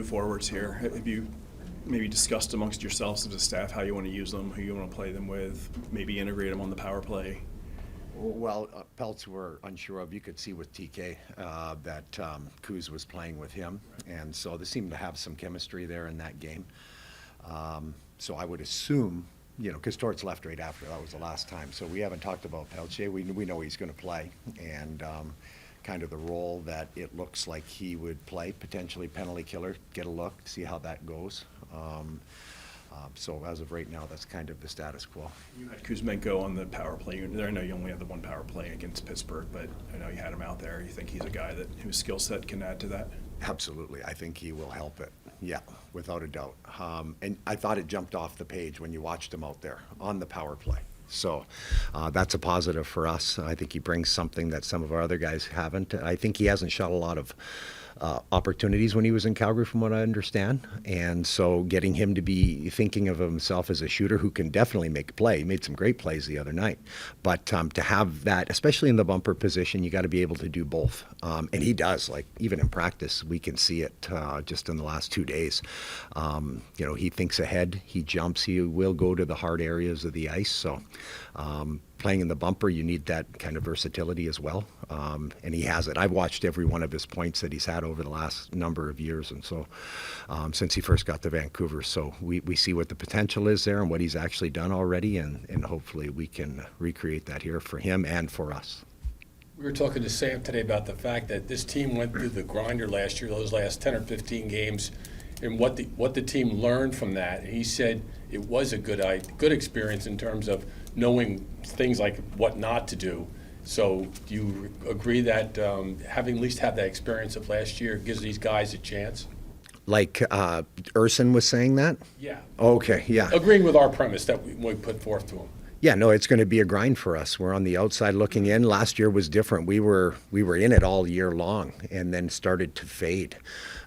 new forwards here. Have you maybe discussed amongst yourselves as a staff how you want to use them, who you want to play them with, maybe integrate them on the power play? Well, Peltz we're unsure of. You could see with TK that Kuz was playing with him, and so they seemed to have some chemistry there in that game. So I would assume, because Torts left right after, that was the last time. So we haven't talked about Peltz. We know he's going to play, and kind of the role that it looks like he would play, potentially penalty killer, get a look, see how that goes. So as of right now, that's kind of the status quo. You had Kuzmenko on the power play. I know you only had the one power play against Pittsburgh, but I know you had him out there. You think he's a guy whose skill set can add to that? Absolutely. I think he will help it. Yeah, without a doubt. And I thought it jumped off the page when you watched him out there on the power play. So that's a positive for us. I think he brings something that some of our other guys haven't. I think he hasn't shot a lot of opportunities when he was in Calgary, from what I understand. And so getting him to be thinking of himself as a shooter who can definitely make a play. He made some great plays the other night. But to have that, especially in the bumper position, you got to be able to do both. And he does. Like, even in practice, we can see it just in the last 2 days. He thinks ahead. He jumps. He will go to the hard areas of the ice. So playing in the bumper, you need that kind of versatility as well. And he has it. I've watched every one of his points that he's had over the last number of years. And so since he first got to Vancouver. So we see what the potential is there and what he's actually done already. And hopefully we can recreate that here for him and for us. We were talking to Sam today about the fact that this team went through the grinder last year, those last 10 or 15 games, and what the team learned from that. And he said it was a good experience in terms of knowing things like what not to do. So do you agree that having at least had that experience of last year gives these guys a chance? Like Urson was saying that? Yeah. Okay, yeah. Agreeing with our premise that we put forth to him. Yeah, no, it's going to be a grind for us. We're on the outside looking in. Last year was different. We were in it all year long and then started to fade.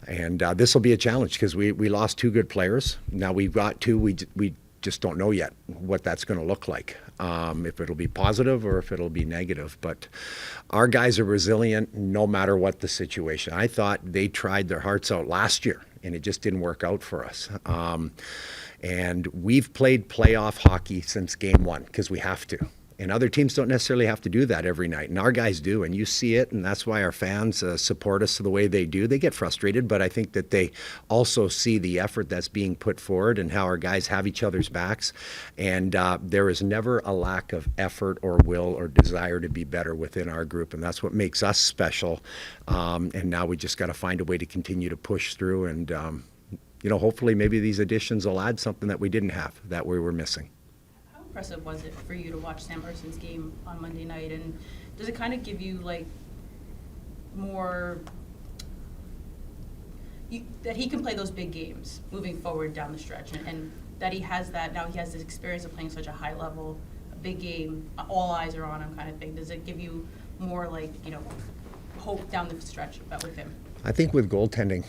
And this will be a challenge because we lost two good players. Now we've got two. We just don't know yet what that's going to look like, if it'll be positive or if it'll be negative. But our guys are resilient no matter what the situation. I thought they tried their hearts out last year, and it just didn't work out for us. And we've played playoff hockey since game one because we have to. And other teams don't necessarily have to do that every night. And our guys do, and you see it, and that's why our fans support us the way they do. They get frustrated, but I think that they also see the effort that's being put forward and how our guys have each other's backs. And there is never a lack of effort or will or desire to be better within our group, and that's what makes us special. And now we just got to find a way to continue to push through and hopefully maybe these additions will add something that we didn't have, that we were missing. How impressive was it for you to watch Sam Erson's game on Monday night? And does it kind of give you, more that he can play those big games moving forward down the stretch, and that he has that, now he has this experience of playing such a high level, a big game, all eyes are on him kind of thing? Does it give you more, hope down the stretch with him? I think with goaltending,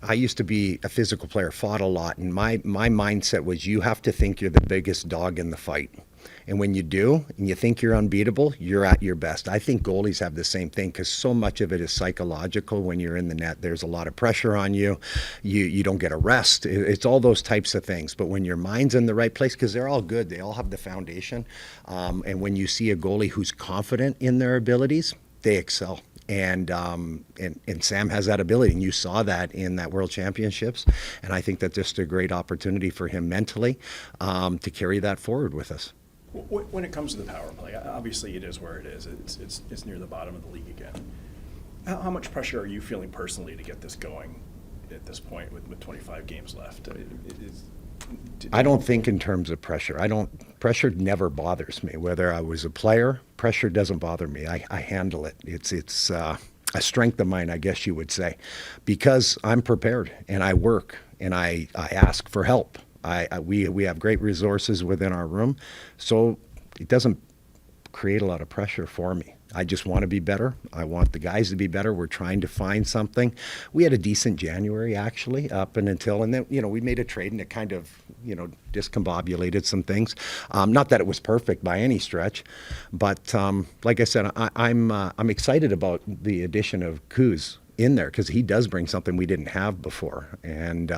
I used to be a physical player, fought a lot, and my mindset was you have to think you're the biggest dog in the fight. And when you do, and you think you're unbeatable, you're at your best. I think goalies have the same thing because so much of it is psychological when you're in the net. There's a lot of pressure on you. You don't get a rest. It's all those types of things. But when your mind's in the right place, because they're all good, they all have the foundation. And when you see a goalie who's confident in their abilities, they excel. And Sam has that ability, and you saw that in that World Championships. And I think that's just a great opportunity for him mentally to carry that forward with us. When it comes to the power play, obviously it is where it is. It's near the bottom of the league again. How much pressure are you feeling personally to get this going at this point with 25 games left? I don't think in terms of pressure. Pressure never bothers me. Whether I was a player, pressure doesn't bother me. I handle it. It's a strength of mine, I guess you would say, because I'm prepared and I work and I ask for help. We have great resources within our room, so it doesn't create a lot of pressure for me. I just want to be better. I want the guys to be better. We're trying to find something. We had a decent January, actually, and then, we made a trade and it kind of, discombobulated some things. Not that it was perfect by any stretch, but like I said, I'm excited about the addition of Kuz in there, because he does bring something we didn't have before, and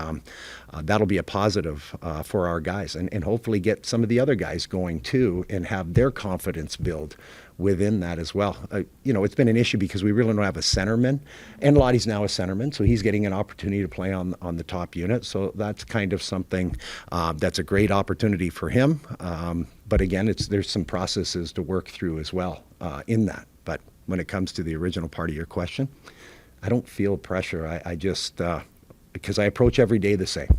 that'll be a positive for our guys, and hopefully get some of the other guys going too, and have their confidence build within that as well. It's been an issue because we really don't have a centerman, and Lottie's now a centerman, so he's getting an opportunity to play on the top unit. So that's kind of something that's a great opportunity for him. But again, there's some processes to work through as well in that. But when it comes to the original part of your question, I don't feel pressure. I just, because I approach every day the same,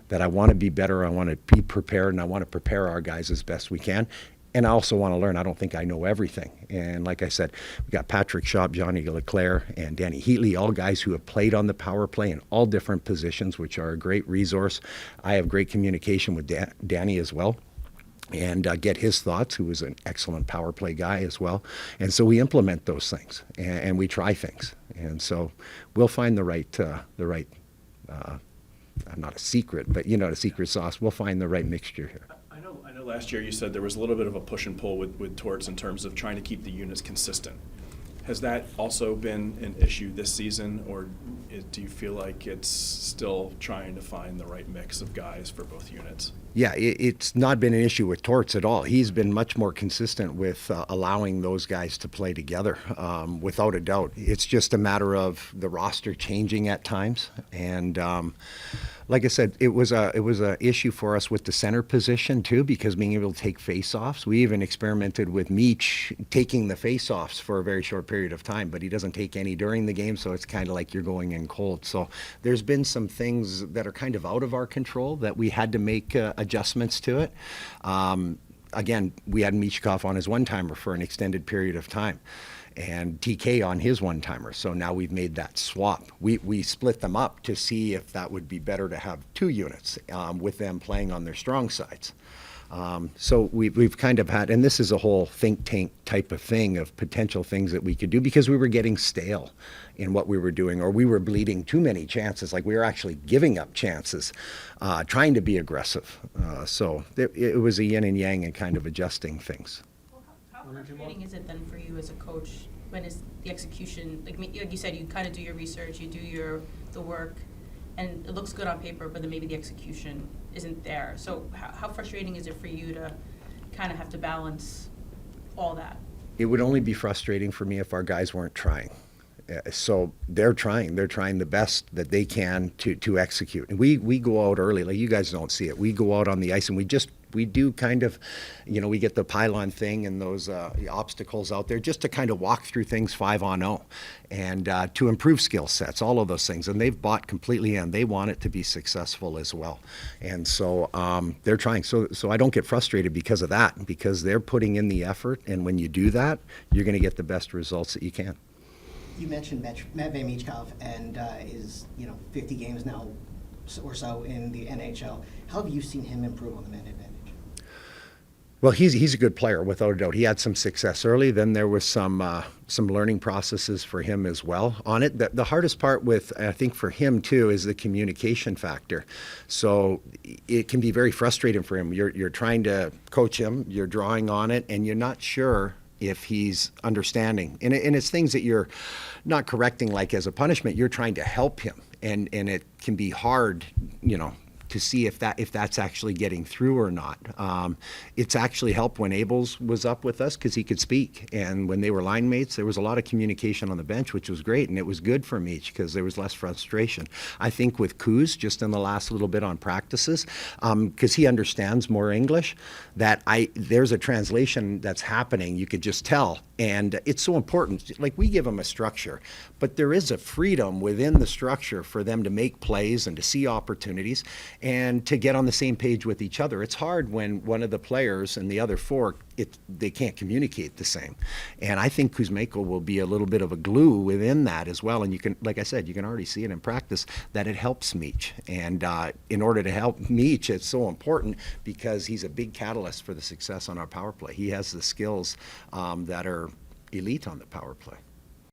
that I want to be better, I want to be prepared, and I want to prepare our guys as best we can. And I also want to learn. I don't think I know everything. And like I said, we got Patrick Schaub, Johnny Leclerc, and Danny Heatley, all guys who have played on the power play in all different positions, which are a great resource. I have great communication with Danny as well, and get his thoughts, who is an excellent power play guy as well. And so we implement those things, and we try things. And so we'll find the right not a secret, but the secret sauce. We'll find the right mixture here. I know last year you said there was a little bit of a push and pull with Torts in terms of trying to keep the units consistent. Has that also been an issue this season, or do you feel like it's still trying to find the right mix of guys for both units? Yeah, it's not been an issue with Torts at all. He's been much more consistent with allowing those guys to play together, without a doubt. It's just a matter of the roster changing at times, and like I said, it was a issue for us with the center position too, because being able to take face-offs. We even experimented with Meach taking the face-offs for a very short period of time, but he doesn't take any during the game, so it's kind of like you're going in cold. So there's been some things that are kind of out of our control that we had to make adjustments to it. Again, we had Michkov on his one-timer for an extended period of time, and TK on his one-timer. So now we've made that swap. We split them up to see if that would be better to have two units with them playing on their strong sides. So we've kind of had, and this is a whole think tank type of thing of potential things that we could do, because we were getting stale in what we were doing, or we were bleeding too many chances, like we were actually giving up chances, trying to be aggressive. So it was a yin and yang and kind of adjusting things. How frustrating is it then for you as a coach when is the execution, like you said, you kind of do your research, you do the work, and it looks good on paper, but then maybe the execution isn't there. So how frustrating is it for you to kind of have to balance all that? It would only be frustrating for me if our guys weren't trying. So they're trying the best that they can to execute. And we go out early, like you guys don't see it. We go out on the ice and we do kind of, we get the pylon thing and those obstacles out there just to kind of walk through things 5-on-0 and to improve skill sets, all of those things. And they've bought completely in. They want it to be successful as well. And so they're trying. So I don't get frustrated because of that, because they're putting in the effort. And when you do that, you're going to get the best results that you can. You mentioned Matvei Michkov and his 50 games now or so in the NHL. How have you seen him improve on the man advantage? Well, he's a good player, without a doubt. He had some success early. Then there was some learning processes for him as well on it. The hardest part with, I think for him too, is the communication factor. So it can be very frustrating for him. You're trying to coach him, you're drawing on it, and you're not sure if he's understanding. And it's things that you're not correcting like as a punishment. You're trying to help him. And it can be hard, to see if that's actually getting through or not. It's actually helped when Abels was up with us, because he could speak. And when they were line mates, there was a lot of communication on the bench, which was great. And it was good for Meach because there was less frustration. I think with Kuz, just in the last little bit on practices, because he understands more English, that there's a translation that's happening. You could just tell. And it's so important. Like, we give them a structure, but there is a freedom within the structure for them to make plays and to see opportunities and to get on the same page with each other. It's hard when one of the players and the other four, they can't communicate the same. And I think Kuzmenko will be a little bit of a glue within that as well. And you can, like I said, you can already see it in practice that it helps Meach. And in order to help Meach, it's so important because he's a big catalyst for the success on our power play. He has the skills that are elite on the power play.